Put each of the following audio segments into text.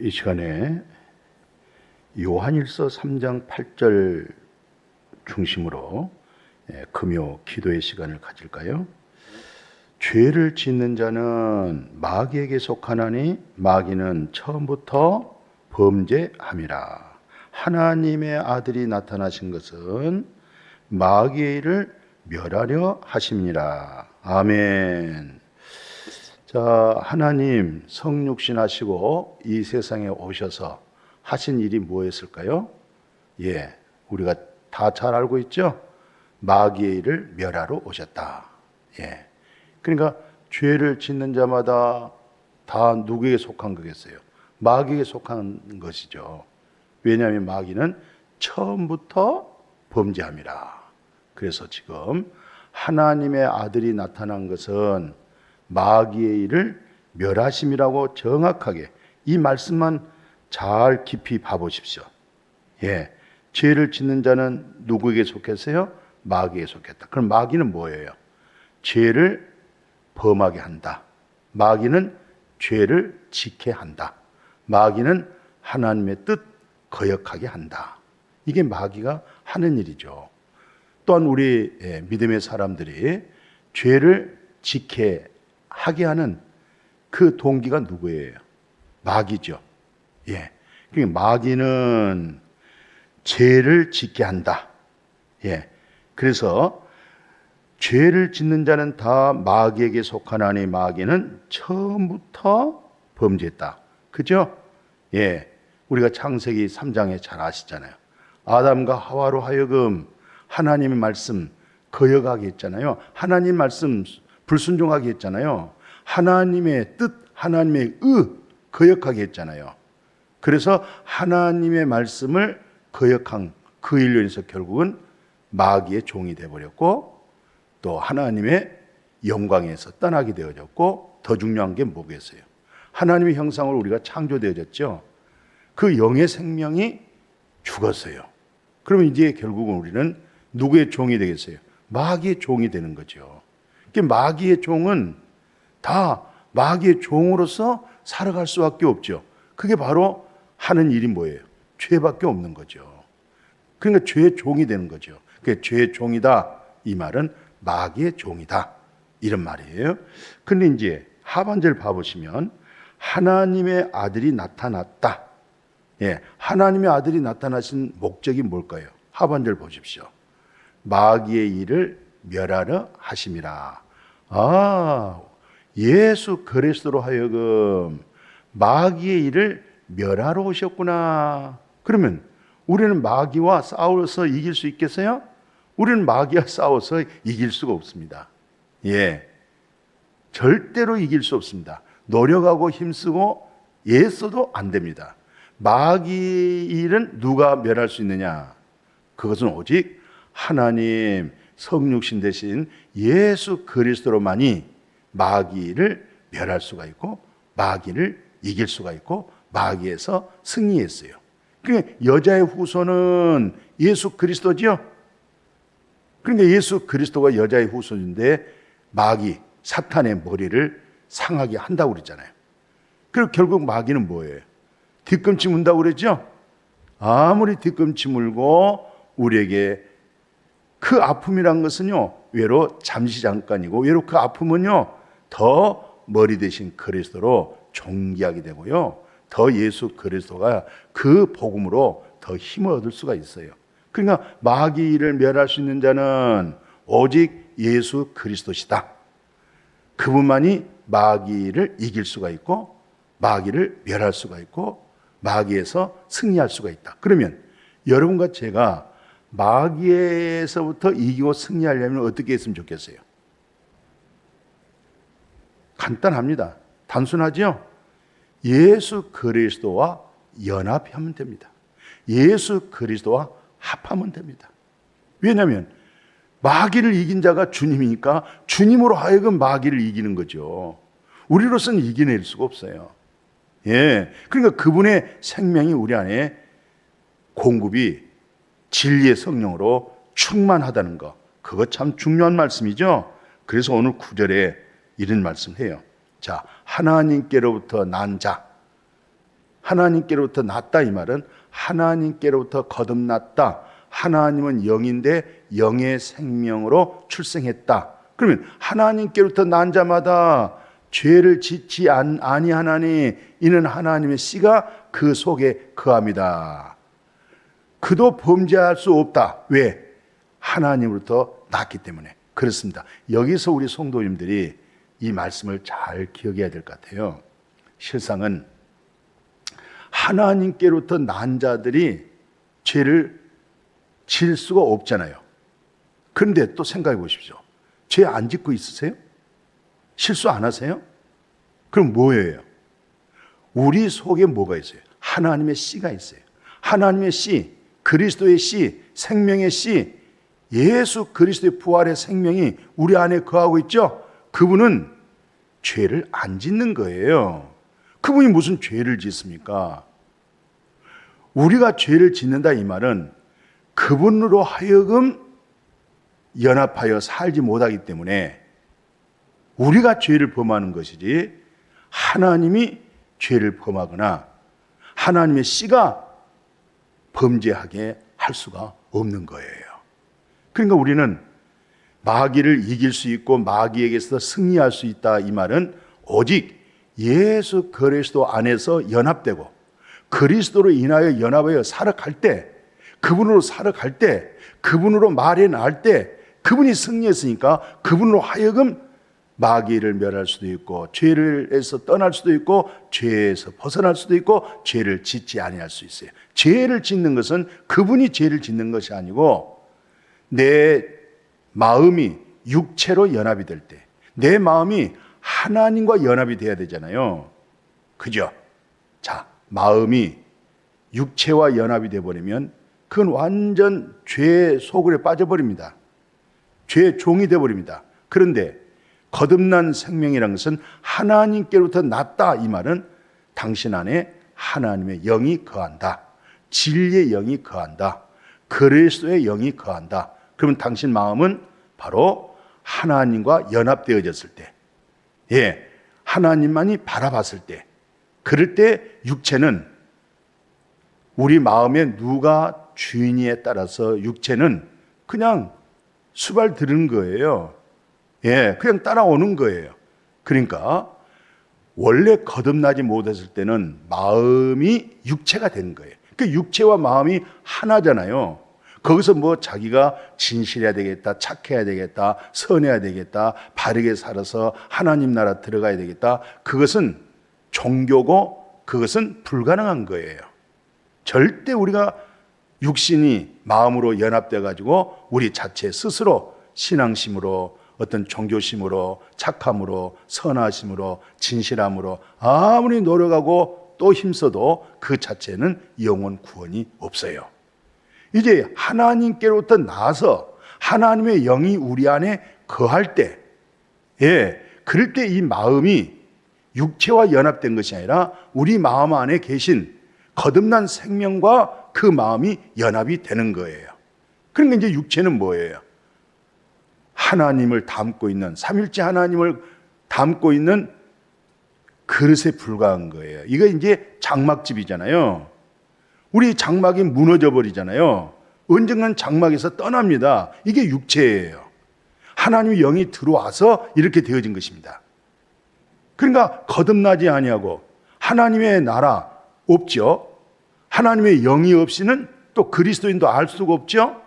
이 시간에 요한일서 3장 8절 중심으로 금요 기도의 시간을 가질까요? 죄를 짓는 자는 마귀에게 속하나니 마귀는 처음부터 범죄함이라. 하나님의 아들이 나타나신 것은 마귀의 일을 멸하려 하심이니라. 아멘. 자, 하나님 성육신 하시고 이 세상에 오셔서 하신 일이 뭐였을까요? 우리가 다 잘 알고 있죠? 마귀의 일을 멸하러 오셨다. 그러니까 죄를 짓는 자마다 다 누구에게 속한 거겠어요? 마귀에게 속한 것이죠. 왜냐하면 마귀는 처음부터 범죄함이라. 그래서 지금 하나님의 아들이 나타난 것은 마귀의 일을 멸하심이라고 정확하게 이 말씀만 잘 깊이 봐보십시오. 죄를 짓는 자는 누구에게 속했어요? 마귀에 속했다. 그럼 마귀는 뭐예요? 죄를 범하게 한다. 마귀는 죄를 지게 한다. 마귀는 하나님의 뜻 거역하게 한다. 이게 마귀가 하는 일이죠. 또한 우리 믿음의 사람들이 죄를 지게 하게 하는 그 동기가 누구예요? 마귀죠. 그러니까 마귀는 죄를 짓게 한다. 그래서 죄를 짓는 자는 다 마귀에게 속하나니 마귀는 처음부터 범죄했다. 그죠? 우리가 창세기 3장에 잘 아시잖아요. 아담과 하와로 하여금 하나님의 말씀 거역하게 했잖아요. 하나님 말씀 불순종하게 했잖아요. 하나님의 뜻, 하나님의 거역하게 했잖아요. 그래서 하나님의 말씀을 거역한 그 일로 인해서 결국은 마귀의 종이 되어버렸고 또 하나님의 영광에서 떠나게 되어졌고 더 중요한 게 뭐겠어요? 하나님의 형상으로 우리가 창조되어졌죠. 그 영의 생명이 죽었어요. 그러면 이제 결국은 우리는 누구의 종이 되겠어요? 마귀의 종이 되는 거죠. 마귀의 종은 다 마귀의 종으로서 살아갈 수밖에 없죠. 그게 바로 하는 일이 뭐예요? 죄밖에 없는 거죠. 그러니까 죄의 종이 되는 거죠. 그러니까 죄의 종이다. 이 말은 마귀의 종이다. 이런 말이에요. 근데 이제 하반절 봐보시면 하나님의 아들이 나타났다. 하나님의 아들이 나타나신 목적이 뭘까요? 하반절 보십시오. 마귀의 일을 멸하려 하심이라. 예수 그리스도로 하여금 마귀의 일을 멸하러 오셨구나. 그러면 우리는 마귀와 싸워서 이길 수 있겠어요? 우리는 마귀와 싸워서 이길 수가 없습니다. 절대로 이길 수 없습니다. 노력하고 힘쓰고 애써도 안 됩니다. 마귀의 일은 누가 멸할 수 있느냐? 그것은 오직 하나님 성육신 대신 예수 그리스도로만이 마귀를 멸할 수가 있고 마귀를 이길 수가 있고 마귀에서 승리했어요. 그러니까 여자의 후손은 예수 그리스도죠. 그러니까 예수 그리스도가 여자의 후손인데 마귀 사탄의 머리를 상하게 한다고 그랬잖아요. 그리고 결국 마귀는 뭐예요? 뒤꿈치 문다고 그랬죠. 아무리 뒤꿈치 물고 우리에게 그 아픔이란 것은요 외로 잠시 잠깐이고 외로 그 아픔은요 더 머리 대신 그리스도로 존귀하게 되고요 더 예수 그리스도가 그 복음으로 더 힘을 얻을 수가 있어요. 그러니까 마귀를 멸할 수 있는 자는 오직 예수 그리스도시다. 그분만이 마귀를 이길 수가 있고 마귀를 멸할 수가 있고 마귀에서 승리할 수가 있다. 그러면 여러분과 제가 마귀에서부터 이기고 승리하려면 어떻게 했으면 좋겠어요? 간단합니다. 단순하죠? 예수 그리스도와 연합하면 됩니다. 예수 그리스도와 합하면 됩니다. 왜냐하면 마귀를 이긴 자가 주님이니까 주님으로 하여금 마귀를 이기는 거죠. 우리로서는 이겨낼 수가 없어요. 그러니까 그분의 생명이 우리 안에 공급이 진리의 성령으로 충만하다는 거, 그거 참 중요한 말씀이죠. 그래서 오늘 9절에 이런 말씀을 해요. 자, 하나님께로부터 난 자, 하나님께로부터 났다 이 말은 하나님께로부터 거듭났다. 하나님은 영인데 영의 생명으로 출생했다. 그러면 하나님께로부터 난 자마다 죄를 짓지 아니하나니 이는 하나님의 씨가 그 속에 거함이다. 그도 범죄할 수 없다. 왜? 하나님으로부터 났기 때문에. 그렇습니다. 여기서 우리 성도님들이 이 말씀을 잘 기억해야 될 것 같아요. 실상은 하나님께로부터 난 자들이 죄를 질 수가 없잖아요. 그런데 또 생각해 보십시오. 죄 안 짓고 있으세요? 실수 안 하세요? 그럼 뭐예요? 우리 속에 뭐가 있어요? 하나님의 씨가 있어요. 하나님의 씨, 그리스도의 씨, 생명의 씨, 예수 그리스도의 부활의 생명이 우리 안에 거하고 있죠? 그분은 죄를 안 짓는 거예요. 그분이 무슨 죄를 짓습니까? 우리가 죄를 짓는다 이 말은 그분으로 하여금 연합하여 살지 못하기 때문에 우리가 죄를 범하는 것이지 하나님이 죄를 범하거나 하나님의 씨가 범죄하게 할 수가 없는 거예요. 그러니까 우리는 마귀를 이길 수 있고 마귀에게서 승리할 수 있다 이 말은 오직 예수 그리스도 안에서 연합되고 그리스도로 인하여 연합하여 살아갈 때, 그분으로 살아갈 때, 그분으로 말해 나갈 때 그분이 승리했으니까 그분으로 하여금 마귀를 멸할 수도 있고 죄를에서 떠날 수도 있고 죄에서 벗어날 수도 있고 죄를 짓지 아니할 수 있어요. 죄를 짓는 것은 그분이 죄를 짓는 것이 아니고 내 마음이 육체로 연합이 될 때, 내 마음이 하나님과 연합이 돼야 되잖아요. 그죠? 자, 마음이 육체와 연합이 되어버리면 그건 완전 죄의 소굴에 빠져버립니다. 죄의 종이 되어버립니다. 그런데 거듭난 생명이라는 것은 하나님께로부터 났다 이 말은 당신 안에 하나님의 영이 거한다. 진리의 영이 거한다. 그리스도의 영이 거한다. 그러면 당신 마음은 바로 하나님과 연합되어졌을 때, 하나님만이 바라봤을 때, 그럴 때 육체는 우리 마음에 누가 주인이에 따라서 육체는 그냥 수발 들은 거예요. 그냥 따라오는 거예요. 그러니까 원래 거듭나지 못했을 때는 마음이 육체가 되는 거예요. 그 육체와 마음이 하나잖아요. 거기서 뭐 자기가 진실해야 되겠다, 착해야 되겠다, 선해야 되겠다, 바르게 살아서 하나님 나라 들어가야 되겠다. 그것은 종교고 그것은 불가능한 거예요. 절대 우리가 육신이 마음으로 연합돼 가지고 우리 자체 스스로 신앙심으로 어떤 종교심으로 착함으로 선하심으로 진실함으로 아무리 노력하고 또 힘써도 그 자체는 영원 구원이 없어요. 이제 하나님께로부터 나서 하나님의 영이 우리 안에 거할 때, 그럴 때 이 마음이 육체와 연합된 것이 아니라 우리 마음 안에 계신 거듭난 생명과 그 마음이 연합이 되는 거예요. 그러니까 이제 육체는 뭐예요? 하나님을 담고 있는, 삼일째 하나님을 담고 있는 그릇에 불과한 거예요. 이거 이제 장막집이잖아요. 우리 장막이 무너져 버리잖아요. 언젠간 장막에서 떠납니다. 이게 육체예요. 하나님의 영이 들어와서 이렇게 되어진 것입니다. 그러니까 거듭나지 아니하고 하나님의 나라 없죠. 하나님의 영이 없이는 또 그리스도인도 알 수가 없죠.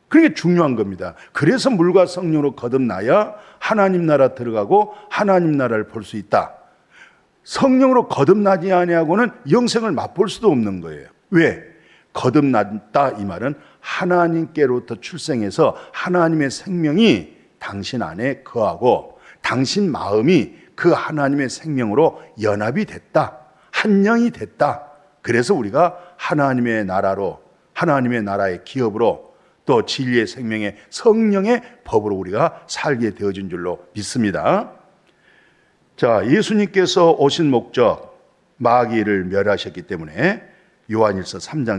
그게 중요한 겁니다. 그래서 물과 성령으로 거듭나야 하나님 나라 들어가고 하나님 나라를 볼 수 있다. 성령으로 거듭나지 아니하고는 영생을 맛볼 수도 없는 거예요. 왜? 거듭났다 이 말은 하나님께로부터 출생해서 하나님의 생명이 당신 안에 거하고 당신 마음이 그 하나님의 생명으로 연합이 됐다. 한 영이 됐다. 그래서 우리가 하나님의 나라로, 하나님의 나라의 기업으로 또 진리의 생명의 성령의 법으로 우리가 살게 되어진 줄로 믿습니다. 자, 예수님께서 오신 목적, 마귀를 멸하셨기 때문에 요한일서 3장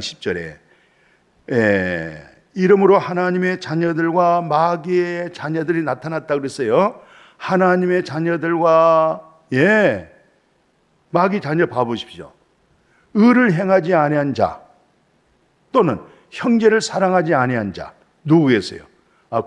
10절에 이름으로 하나님의 자녀들과 마귀의 자녀들이 나타났다 그랬어요. 하나님의 자녀들과 마귀 자녀 봐보십시오. 의를 행하지 아니한 자 또는 형제를 사랑하지 아니한 자 누구겠어요?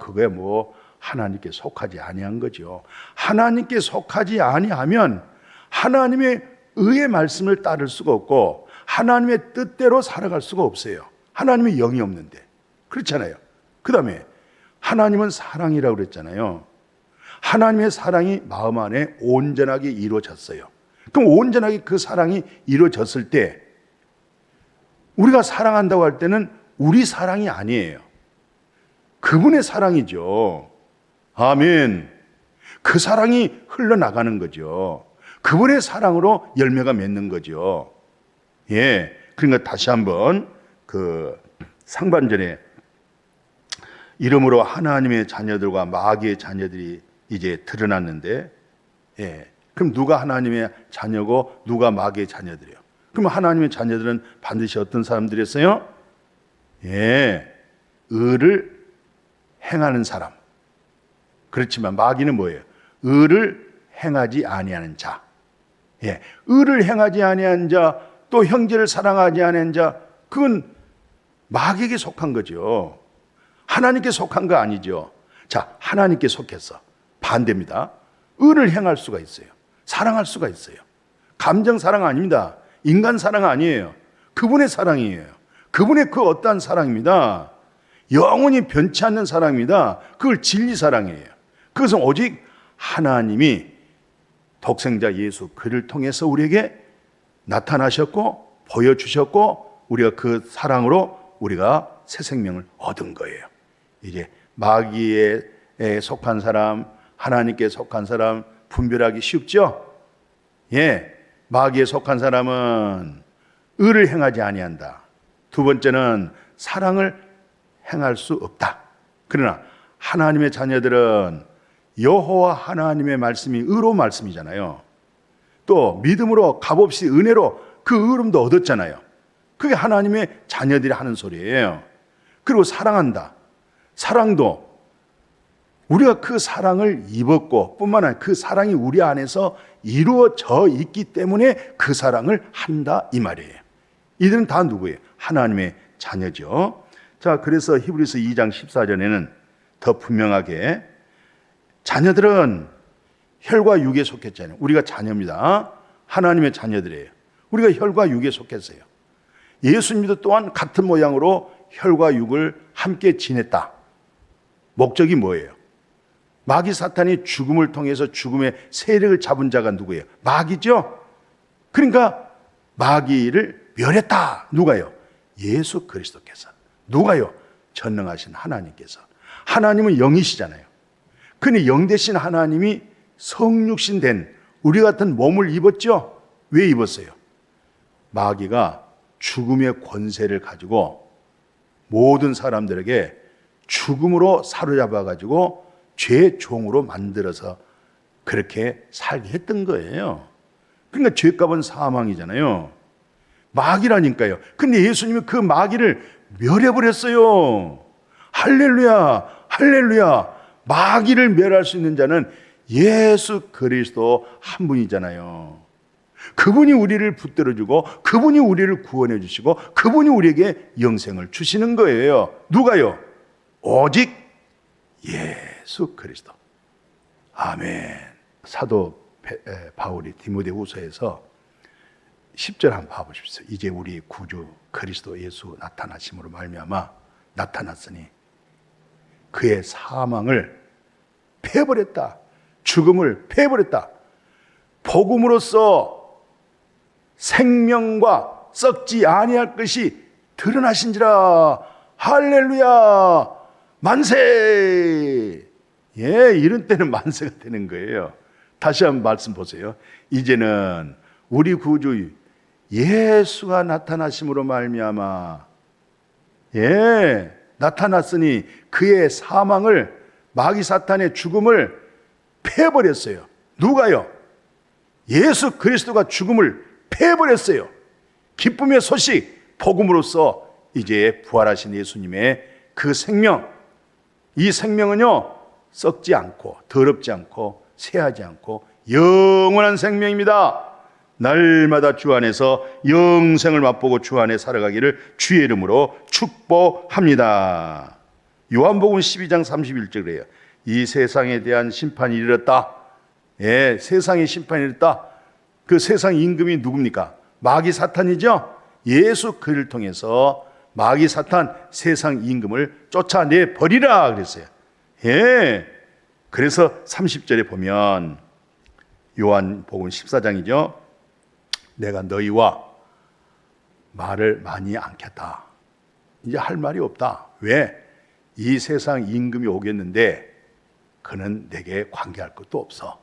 그게 뭐 하나님께 속하지 아니한 거죠. 하나님께 속하지 아니하면 하나님의 의의 말씀을 따를 수가 없고 하나님의 뜻대로 살아갈 수가 없어요. 하나님의 영이 없는데. 그렇잖아요. 그 다음에 하나님은 사랑이라고 그랬잖아요. 하나님의 사랑이 마음 안에 온전하게 이루어졌어요. 그럼 온전하게 그 사랑이 이루어졌을 때 우리가 사랑한다고 할 때는 우리 사랑이 아니에요. 그분의 사랑이죠. 아멘. 그 사랑이 흘러나가는 거죠. 그분의 사랑으로 열매가 맺는 거죠. 예. 그러니까 다시 한번 그 상반절에 이름으로 하나님의 자녀들과 마귀의 자녀들이 이제 드러났는데, 예. 그럼 누가 하나님의 자녀고 누가 마귀의 자녀들이에요? 그럼 하나님의 자녀들은 반드시 어떤 사람들이었어요? 예. 의를 행하는 사람. 그렇지만 마귀는 뭐예요? 의를 행하지 아니하는 자. 예. 의를 행하지 아니하는 자, 또 형제를 사랑하지 아니하는 자, 그건 마귀에게 속한 거죠. 하나님께 속한 거 아니죠. 자, 하나님께 속했어. 반대입니다. 의를 행할 수가 있어요. 사랑할 수가 있어요. 감정 사랑 아닙니다. 인간 사랑 아니에요. 그분의 사랑이에요. 그분의 그 어떠한 사랑입니다. 영원히 변치 않는 사랑입니다. 그걸 진리 사랑이에요. 그것은 오직 하나님이 독생자 예수 그를 통해서 우리에게 나타나셨고 보여주셨고 우리가 그 사랑으로 우리가 새 생명을 얻은 거예요. 이제 마귀에 속한 사람, 하나님께 속한 사람 분별하기 쉽죠? 예, 마귀에 속한 사람은 의를 행하지 아니한다. 두 번째는 사랑을 행할 수 없다. 그러나 하나님의 자녀들은 여호와 하나님의 말씀이 의로운 말씀이잖아요. 또 믿음으로 값없이 은혜로 그 의로움도 얻었잖아요. 그게 하나님의 자녀들이 하는 소리예요. 그리고 사랑한다. 사랑도 우리가 그 사랑을 입었고 뿐만 아니라 그 사랑이 우리 안에서 이루어져 있기 때문에 그 사랑을 한다 이 말이에요. 이들은 다 누구예요? 하나님의 자녀죠. 자, 그래서 히브리서 2장 14절에는 더 분명하게 자녀들은 혈과 육에 속했잖아요. 우리가 자녀입니다. 하나님의 자녀들이에요. 우리가 혈과 육에 속했어요. 예수님도 또한 같은 모양으로 혈과 육을 함께 지냈다. 목적이 뭐예요? 마귀 사탄이 죽음을 통해서 죽음의 세력을 잡은 자가 누구예요? 마귀죠. 그러니까 마귀를 멸했다. 누가요? 예수 그리스도께서. 누가요? 전능하신 하나님께서. 하나님은 영이시잖아요. 그런데 영 대신 하나님이 성육신 된 우리 같은 몸을 입었죠. 왜 입었어요? 마귀가 죽음의 권세를 가지고 모든 사람들에게 죽음으로 사로잡아 가지고 죄의 종으로 만들어서 그렇게 살게 했던 거예요. 그러니까 죄값은 사망이잖아요. 마귀라니까요. 근데 예수님이 그 마귀를 멸해버렸어요. 할렐루야, 할렐루야. 마귀를 멸할 수 있는 자는 예수 그리스도 한 분이잖아요. 그분이 우리를 붙들어주고 그분이 우리를 구원해 주시고 그분이 우리에게 영생을 주시는 거예요. 누가요? 오직 예수 그리스도. 아멘. 사도 바울이 디모데후서에서 10절 한번 봐보십시오. 이제 우리 구주 그리스도 예수 나타나심으로 말미암아 나타났으니 그의 사망을 패버렸다. 죽음을 패버렸다. 복음으로써 생명과 썩지 아니할 것이 드러나신지라. 할렐루야 만세. 예, 이런 때는 만세가 되는 거예요. 다시 한번 말씀 보세요. 이제는 우리 구주 예수가 나타나심으로 말미암아 나타났으니 그의 사망을 마귀 사탄의 죽음을 패버렸어요. 누가요? 예수 그리스도가 죽음을 패버렸어요. 기쁨의 소식 복음으로써 이제 부활하신 예수님의 그 생명, 이 생명은요 썩지 않고 더럽지 않고 쇠하지 않고 영원한 생명입니다. 날마다 주 안에서 영생을 맛보고 주 안에 살아가기를 주의 이름으로 축복합니다. 요한복음 12장 31절 그래요. 이 세상에 대한 심판이 이르렀다. 예, 세상의 심판이 이르렀다. 그 세상 임금이 누굽니까? 마귀 사탄이죠. 예수 그를 통해서 마귀 사탄 세상 임금을 쫓아내 버리라 그랬어요. 예. 그래서 30절에 보면 요한복음 14장이죠. 내가 너희와 말을 많이 않겠다. 이제 할 말이 없다. 왜? 이 세상 임금이 오겠는데 그는 내게 관계할 것도 없어.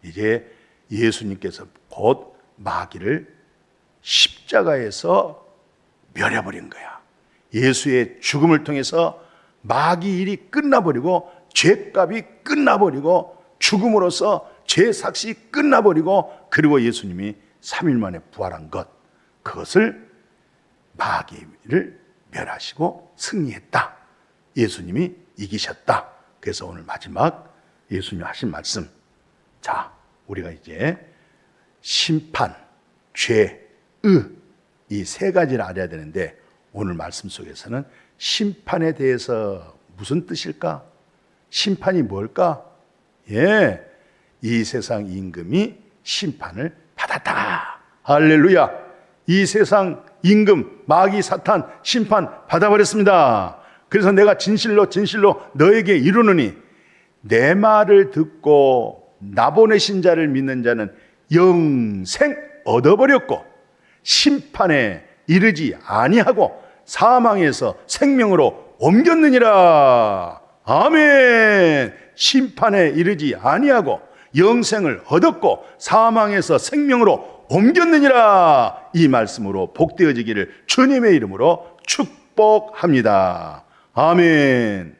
이제 예수님께서 곧 마귀를 십자가에서 멸해버린 거야. 예수의 죽음을 통해서 마귀 일이 끝나버리고 죄값이 끝나버리고 죽음으로써 죄 삭시 끝나버리고 그리고 예수님이 3일 만에 부활한 것, 그것을 마귀를 멸하시고 승리했다. 예수님이 이기셨다. 그래서 오늘 마지막 예수님 하신 말씀, 자, 우리가 이제 심판, 죄, 이 세 가지를 알아야 되는데 오늘 말씀 속에서는 심판에 대해서 무슨 뜻일까? 심판이 뭘까? 예, 이 세상 임금이 심판을 받았다. 할렐루야. 이 세상 임금 마귀 사탄 심판 받아버렸습니다. 그래서 내가 진실로 너에게 이르노니 내 말을 듣고 나 보내신 자를 믿는 자는 영생 얻어버렸고 심판에 이르지 아니하고 사망에서 생명으로 옮겼느니라. 아멘. 심판에 이르지 아니하고 영생을 얻었고 사망에서 생명으로 옮겼느니라. 이 말씀으로 복되어지기를 주님의 이름으로 축복합니다. 아멘.